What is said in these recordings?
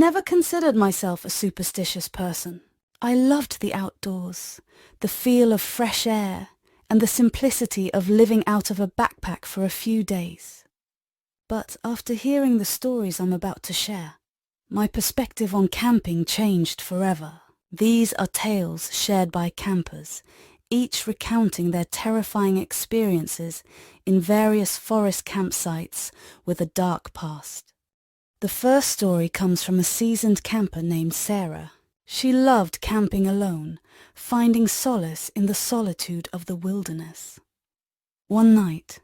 never considered myself a superstitious person. I loved the outdoors, the feel of fresh air, and the simplicity of living out of a backpack for a few days. But after hearing the stories I'm about to share, my perspective on camping changed forever. These are tales shared by campers, each recounting their terrifying experiences in various forest campsites with a dark past. The first story comes from a seasoned camper named Sarah. She loved camping alone, finding solace in the solitude of the wilderness. One night,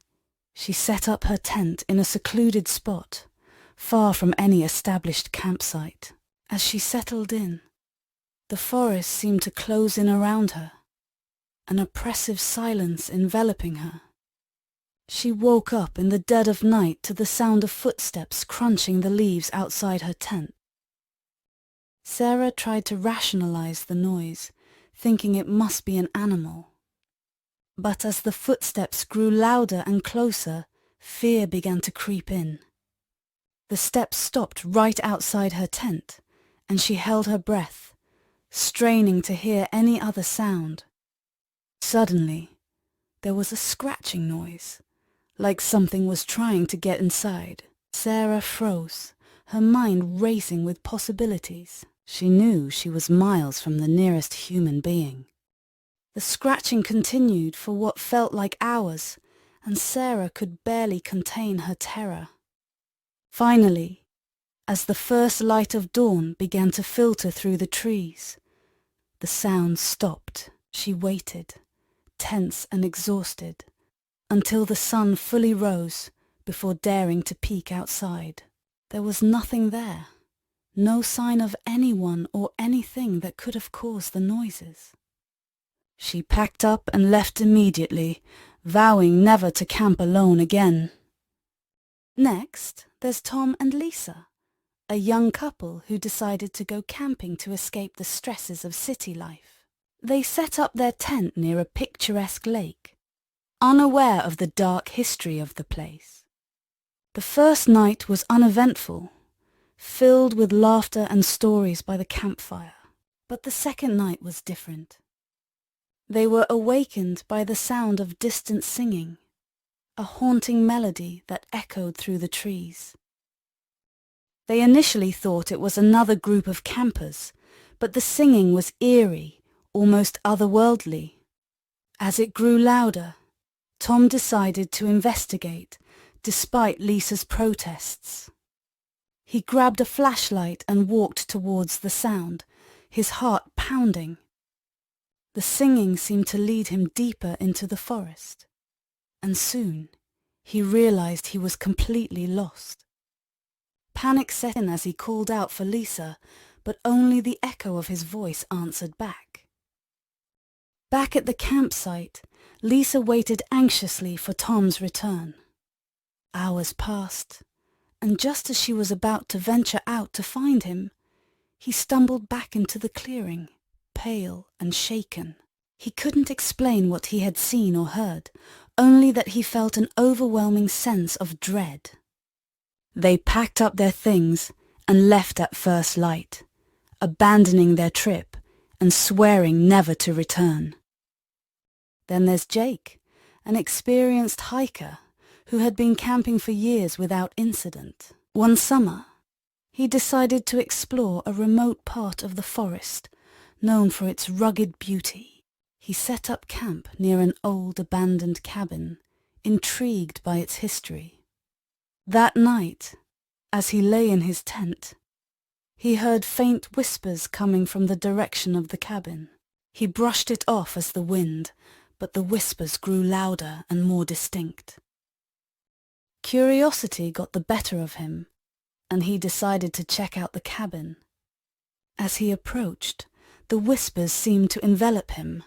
she set up her tent in a secluded spot, far from any established campsite. As she settled in, the forest seemed to close in around her, an oppressive silence enveloping her. She woke up in the dead of night to the sound of footsteps crunching the leaves outside her tent. Sarah tried to rationalize the noise, thinking it must be an animal. But as the footsteps grew louder and closer, fear began to creep in. The steps stopped right outside her tent, and she held her breath, straining to hear any other sound. Suddenly, there was a scratching noise, like something was trying to get inside. Sarah froze, her mind racing with possibilities. She knew she was miles from the nearest human being. The scratching continued for what felt like hours, and Sarah could barely contain her terror. Finally, as the first light of dawn began to filter through the trees, the sound stopped. She waited, tense and exhausted, until the sun fully rose before daring to peek outside. There was nothing there, no sign of anyone or anything that could have caused the noises. She packed up and left immediately, vowing never to camp alone again. Next, there's Tom and Lisa, a young couple who decided to go camping to escape the stresses of city life. They set up their tent near a picturesque lake, unaware of the dark history of the place. The first night was uneventful, filled with laughter and stories by the campfire. But the second night was different. They were awakened by the sound of distant singing, a haunting melody that echoed through the trees. They initially thought it was another group of campers, but the singing was eerie, almost otherworldly. As it grew louder, Tom decided to investigate, despite Lisa's protests. He grabbed a flashlight and walked towards the sound, his heart pounding. The singing seemed to lead him deeper into the forest, and soon he realized he was completely lost. Panic set in as he called out for Lisa, but only the echo of his voice answered back. Back at the campsite, Lisa waited anxiously for Tom's return. Hours passed, and just as she was about to venture out to find him, he stumbled back into the clearing, pale and shaken. He couldn't explain what he had seen or heard, only that he felt an overwhelming sense of dread. They packed up their things and left at first light, abandoning their trip and swearing never to return. Then there's Jake, an experienced hiker who had been camping for years without incident. One summer, he decided to explore a remote part of the forest known for its rugged beauty. He set up camp near an old abandoned cabin, intrigued by its history. That night, as he lay in his tent, he heard faint whispers coming from the direction of the cabin. He brushed it off as the wind, but the whispers grew louder and more distinct. Curiosity got the better of him, and he decided to check out the cabin. As he approached, the whispers seemed to envelop him,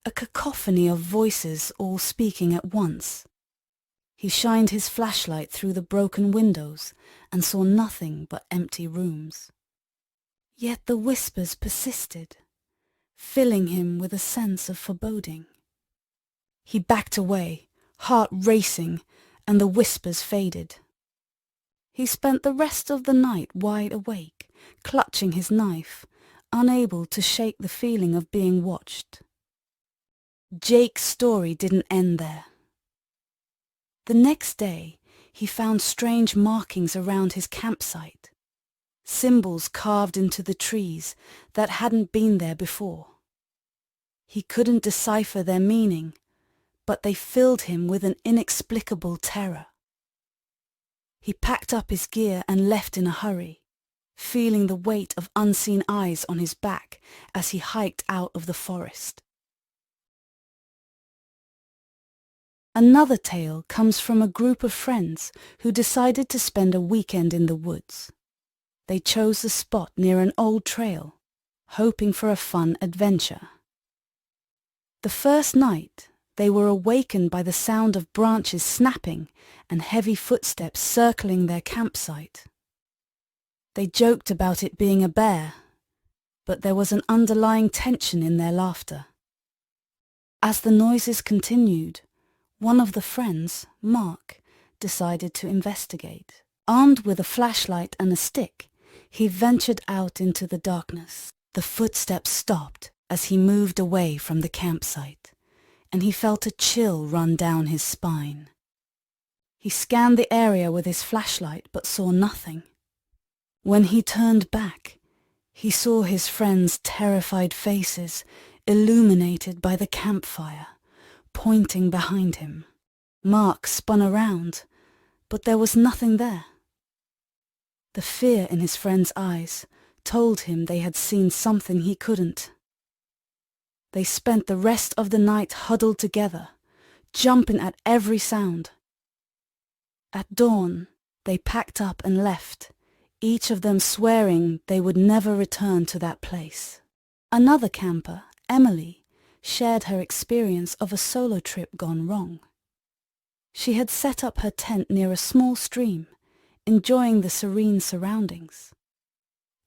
a cacophony of voices all speaking at once. He shined his flashlight through the broken windows and saw nothing but empty rooms. Yet the whispers persisted, filling him with a sense of foreboding. He backed away, heart racing, and the whispers faded. He spent the rest of the night wide awake, clutching his knife, unable to shake the feeling of being watched. Jake's story didn't end there. The next day, he found strange markings around his campsite, symbols carved into the trees that hadn't been there before. He couldn't decipher their meaning, but they filled him with an inexplicable terror. He packed up his gear and left in a hurry, feeling the weight of unseen eyes on his back as he hiked out of the forest. Another tale comes from a group of friends who decided to spend a weekend in the woods. They chose a spot near an old trail, hoping for a fun adventure. The first night, they were awakened by the sound of branches snapping and heavy footsteps circling their campsite. They joked about it being a bear, but there was an underlying tension in their laughter. As the noises continued, one of the friends, Mark, decided to investigate. Armed with a flashlight and a stick, he ventured out into the darkness. The footsteps stopped as he moved away from the campsite, and he felt a chill run down his spine. He scanned the area with his flashlight but saw nothing. When he turned back, he saw his friends' terrified faces illuminated by the campfire, pointing behind him. Mark spun around, but there was nothing there. The fear in his friends' eyes told him they had seen something he couldn't. They spent the rest of the night huddled together, jumping at every sound. At dawn, they packed up and left, each of them swearing they would never return to that place. Another camper, Emily, shared her experience of a solo trip gone wrong. She had set up her tent near a small stream, enjoying the serene surroundings.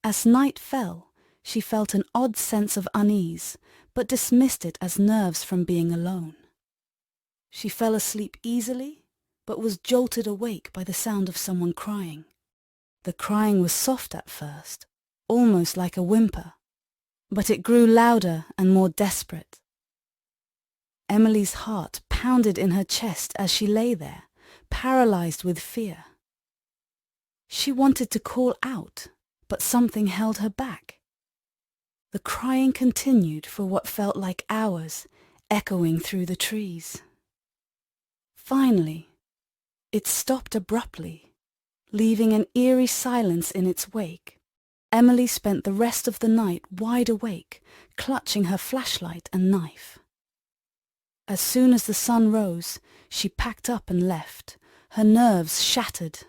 As night fell, she felt an odd sense of unease, but dismissed it as nerves from being alone. She fell asleep easily, but was jolted awake by the sound of someone crying. The crying was soft at first, almost like a whimper, but it grew louder and more desperate. Emily's heart pounded in her chest as she lay there, paralyzed with fear. She wanted to call out, but something held her back. The crying continued for what felt like hours, echoing through the trees. Finally, it stopped abruptly, leaving an eerie silence in its wake. Emily spent the rest of the night wide awake, clutching her flashlight and knife. As soon as the sun rose, she packed up and left, her nerves shattered.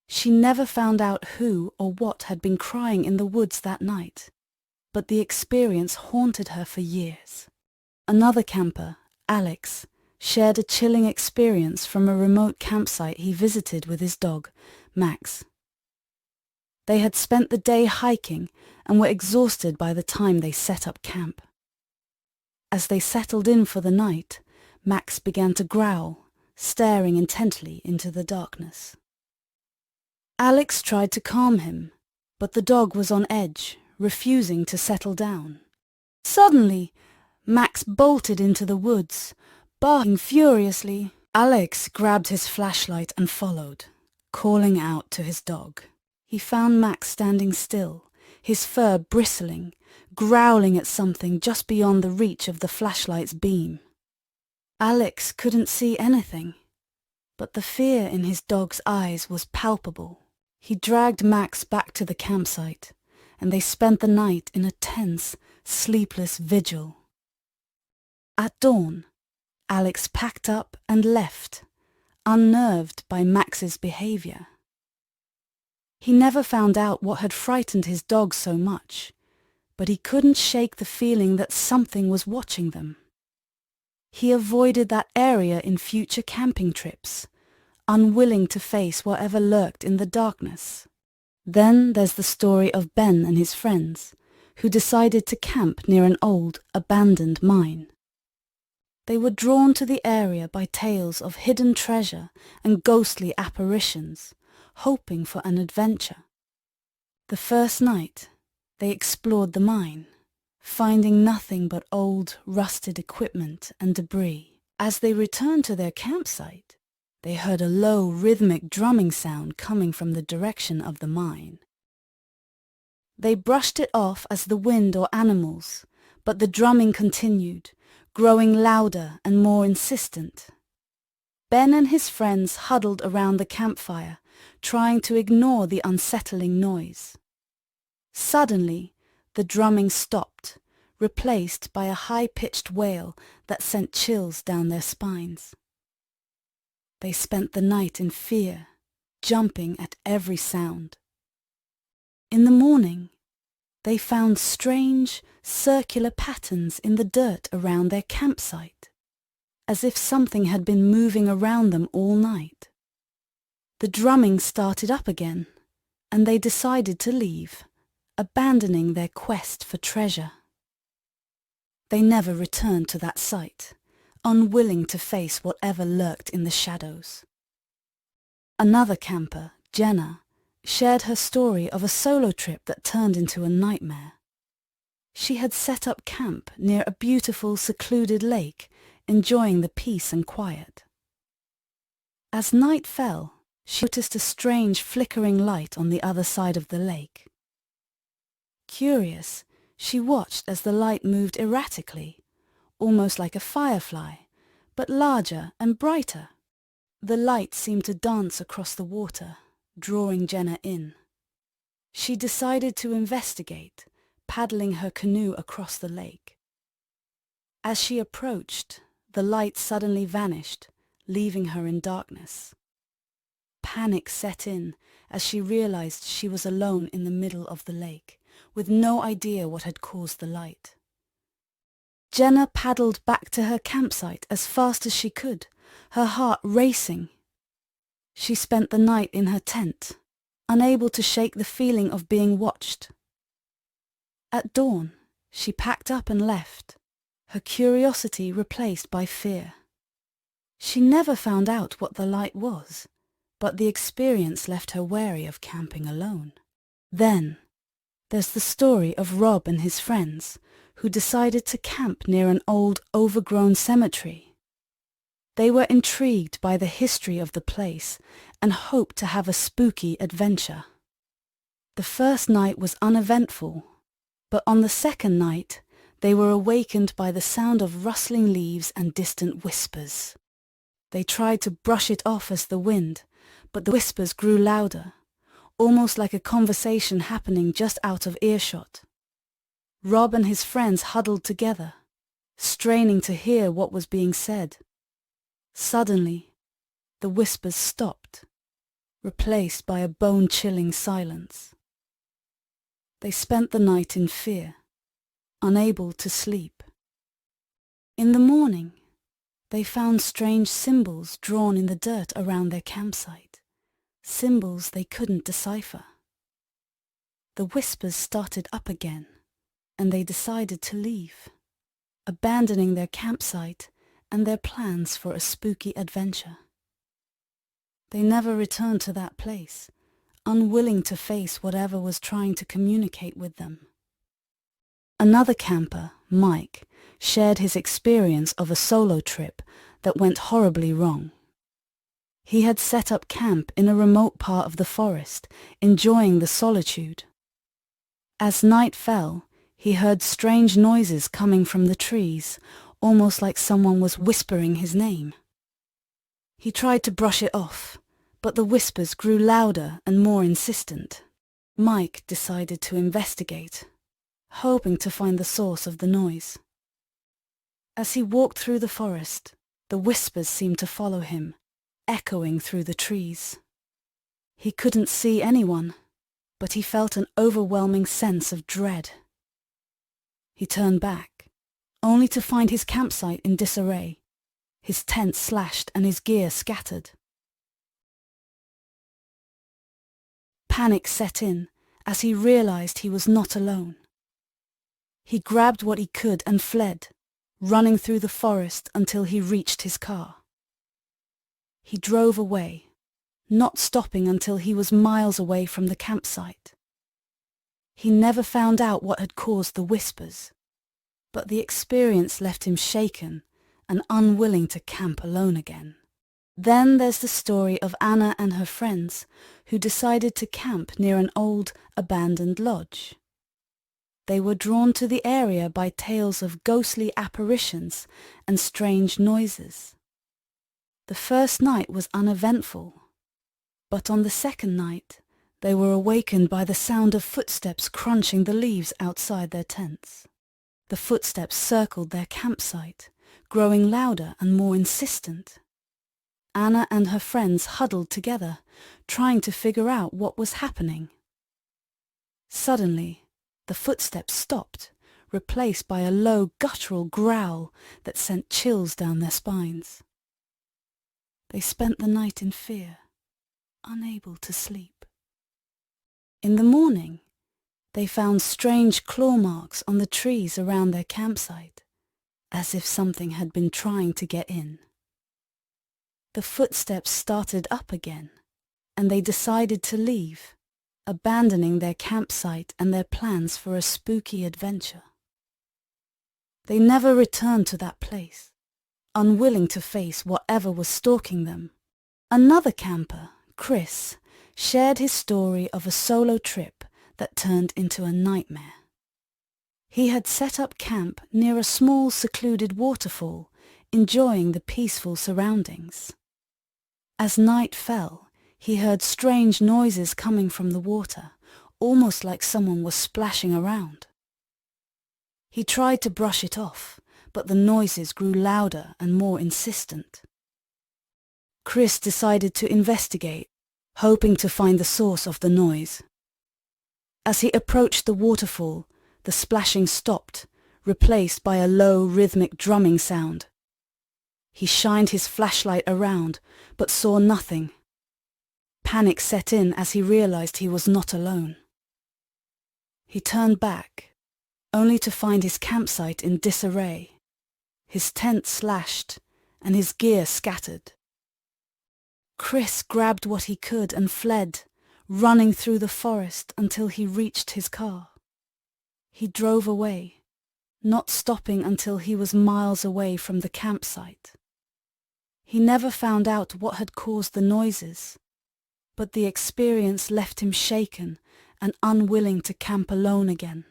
She never found out who or what had been crying in the woods that night, but the experience haunted her for years. Another camper, Alex, shared a chilling experience from a remote campsite he visited with his dog, Max. They had spent the day hiking and were exhausted by the time they set up camp. As they settled in for the night, Max began to growl, staring intently into the darkness. Alex tried to calm him, but the dog was on edge, refusing to settle down. Suddenly, Max bolted into the woods, barking furiously. Alex grabbed his flashlight and followed, calling out to his dog. He found Max standing still, his fur bristling, growling at something just beyond the reach of the flashlight's beam. Alex couldn't see anything, but the fear in his dog's eyes was palpable. He dragged Max back to the campsite, and they spent the night in a tense, sleepless vigil. At dawn, Alex packed up and left, unnerved by Max's behavior. He never found out what had frightened his dog so much, but he couldn't shake the feeling that something was watching them. He avoided that area in future camping trips, unwilling to face whatever lurked in the darkness. Then there's the story of Ben and his friends, who decided to camp near an old, abandoned mine. They were drawn to the area by tales of hidden treasure and ghostly apparitions, hoping for an adventure. The first night, they explored the mine, finding nothing but old, rusted equipment and debris. As they returned to their campsite, they heard a low, rhythmic drumming sound coming from the direction of the mine. They brushed it off as the wind or animals, but the drumming continued, growing louder and more insistent. Ben and his friends huddled around the campfire, trying to ignore the unsettling noise. Suddenly, the drumming stopped, replaced by a high-pitched wail that sent chills down their spines. They spent the night in fear, jumping at every sound. In the morning, they found strange, circular patterns in the dirt around their campsite, as if something had been moving around them all night. The drumming started up again, and they decided to leave, abandoning their quest for treasure. They never returned to that site, unwilling to face whatever lurked in the shadows. Another camper, Jenna, shared her story of a solo trip that turned into a nightmare. She had set up camp near a beautiful, secluded lake, enjoying the peace and quiet. As night fell, she noticed a strange flickering light on the other side of the lake. Curious, she watched as the light moved erratically, almost like a firefly, but larger and brighter. The light seemed to dance across the water, drawing Jenna in. She decided to investigate, paddling her canoe across the lake. As she approached, the light suddenly vanished, leaving her in darkness. Panic set in as she realized she was alone in the middle of the lake, with no idea what had caused the light. Jenna paddled back to her campsite as fast as she could, her heart racing. She spent the night in her tent, unable to shake the feeling of being watched. At dawn, she packed up and left, her curiosity replaced by fear. She never found out what the light was, but the experience left her wary of camping alone. Then, there's the story of Rob and his friends, who decided to camp near an old, overgrown cemetery. They were intrigued by the history of the place and hoped to have a spooky adventure. The first night was uneventful, but on the second night, they were awakened by the sound of rustling leaves and distant whispers. They tried to brush it off as the wind, but the whispers grew louder, almost like a conversation happening just out of earshot. Rob and his friends huddled together, straining to hear what was being said. Suddenly, the whispers stopped, replaced by a bone-chilling silence. They spent the night in fear, unable to sleep. In the morning, they found strange symbols drawn in the dirt around their campsite, symbols they couldn't decipher. The whispers started up again, and they decided to leave, abandoning their campsite and their plans for a spooky adventure. They never returned to that place, unwilling to face whatever was trying to communicate with them. Another camper, Mike, shared his experience of a solo trip that went horribly wrong. He had set up camp in a remote part of the forest, enjoying the solitude. As night fell, he heard strange noises coming from the trees, almost like someone was whispering his name. He tried to brush it off, but the whispers grew louder and more insistent. Mike decided to investigate, hoping to find the source of the noise. As he walked through the forest, the whispers seemed to follow him, echoing through the trees. He couldn't see anyone, but he felt an overwhelming sense of dread. He turned back, only to find his campsite in disarray, his tent slashed and his gear scattered. Panic set in as he realized he was not alone. He grabbed what he could and fled, running through the forest until he reached his car. He drove away, not stopping until he was miles away from the campsite. He never found out what had caused the whispers, but the experience left him shaken and unwilling to camp alone again. Then there's the story of Anna and her friends who decided to camp near an old, abandoned lodge. They were drawn to the area by tales of ghostly apparitions and strange noises. The first night was uneventful, but on the second night they were awakened by the sound of footsteps crunching the leaves outside their tents. The footsteps circled their campsite, growing louder and more insistent. Anna and her friends huddled together, trying to figure out what was happening. Suddenly, the footsteps stopped, replaced by a low guttural growl that sent chills down their spines. They spent the night in fear, unable to sleep. In the morning, they found strange claw marks on the trees around their campsite, as if something had been trying to get in. The footsteps started up again, and they decided to leave, abandoning their campsite and their plans for a spooky adventure. They never returned to that place, unwilling to face whatever was stalking them. Another camper, Chris, shared his story of a solo trip that turned into a nightmare. He had set up camp near a small secluded waterfall, enjoying the peaceful surroundings. As night fell, he heard strange noises coming from the water, almost like someone was splashing around. He tried to brush it off, but the noises grew louder and more insistent. Chris decided to investigate, hoping to find the source of the noise. As he approached the waterfall, the splashing stopped, replaced by a low rhythmic drumming sound. He shined his flashlight around, but saw nothing. Panic set in as he realized he was not alone. He turned back, only to find his campsite in disarray, his tent slashed, and his gear scattered. Chris grabbed what he could and fled, running through the forest until he reached his car. He drove away, not stopping until he was miles away from the campsite. He never found out what had caused the noises, but the experience left him shaken and unwilling to camp alone again.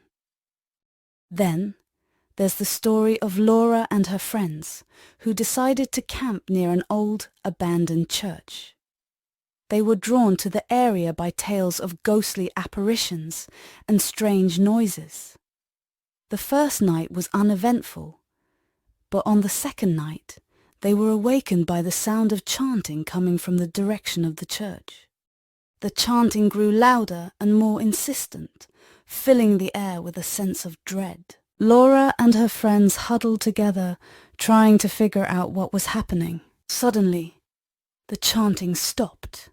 Then, there's the story of Laura and her friends, who decided to camp near an old, abandoned church. They were drawn to the area by tales of ghostly apparitions and strange noises. The first night was uneventful, but on the second night, they were awakened by the sound of chanting coming from the direction of the church. The chanting grew louder and more insistent, filling the air with a sense of dread. Laura and her friends huddled together, trying to figure out what was happening. Suddenly, the chanting stopped,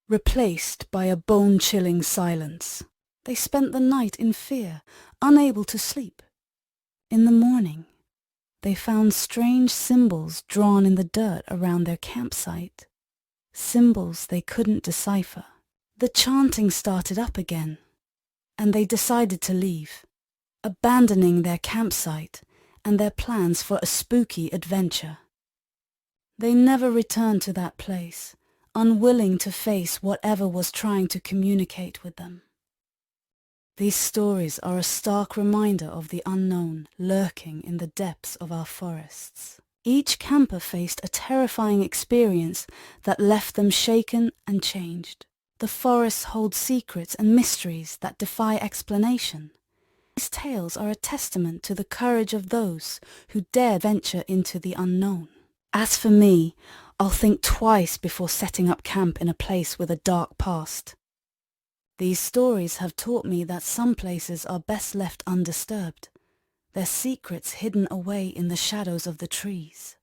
replaced by a bone-chilling silence. They spent the night in fear, unable to sleep. In the morning, they found strange symbols drawn in the dirt around their campsite, symbols they couldn't decipher. The chanting started up again, and they decided to leave, abandoning their campsite and their plans for a spooky adventure. They never returned to that place, unwilling to face whatever was trying to communicate with them. These stories are a stark reminder of the unknown lurking in the depths of our forests. Each camper faced a terrifying experience that left them shaken and changed. The forests hold secrets and mysteries that defy explanation. These tales are a testament to the courage of those who dare venture into the unknown. As for me, I'll think twice before setting up camp in a place with a dark past. These stories have taught me that some places are best left undisturbed, their secrets hidden away in the shadows of the trees.